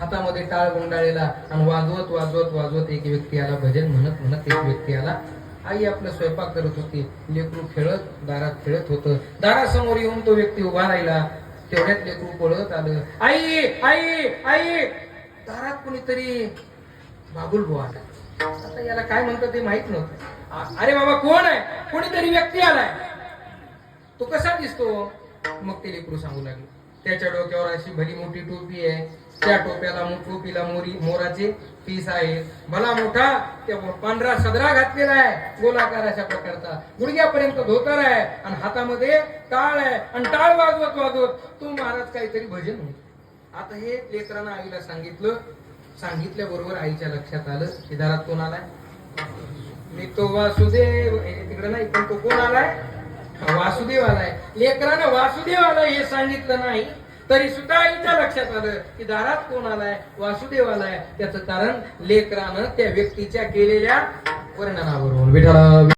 हातामध्ये टाळ गुंडाळलेला आणि वाजवत वाजवत वाजवत एक व्यक्ती आला, भजन म्हणत म्हणत एक व्यक्ती आला. आई आपला स्वयंपाक करत होती, लेकरू खेळत दारात खेळत होतं. दारासमोर येऊन तो व्यक्ती उभा राहिला. तेवढ्यात लेकरू पळत आलं, आई आई आई. दारात कोणीतरी बाबुल बुवा आला. आता याला काय म्हणतात ते माहित नव्हतं. अरे बाबा कोण आहे? कोणीतरी व्यक्ती आलाय. तो कसा दिसतो? मग ते लेकरू सांगू लागले, त्याच्या डोक्यावर अशी भली मोठी टोपी आहे, त्या टोपीला मोराचे पीस आहे, भला मोठा त्या पांढरा सदरा घातलेला आहे, गोलाकार अशा प्रकारचा, गुडघ्यापर्यंत धोतर आहे आणि हातामध्ये टाळ आहे आणि टाळ वाजवत वाजवत तो महाराज काहीतरी भजन म्हणतो. आता हे लेकरांना आईला सांगितल्या बरोबर आईच्या लक्षात आलं की दारात कोण आलाय? मी तो वासुदेव. तिकडे नाही, पण तो कोण आलाय? वासुदेव आलाय. लेकरानं वासुदेव आलाय हे सांगितलं नाही तरी सुद्धा आईच्या लक्षात आलं की दारात कोण आलाय? वासुदेव आलाय. त्याचं कारण लेकरानं त्या व्यक्तीच्या केलेल्या वर्णनावरून. विठ्ठला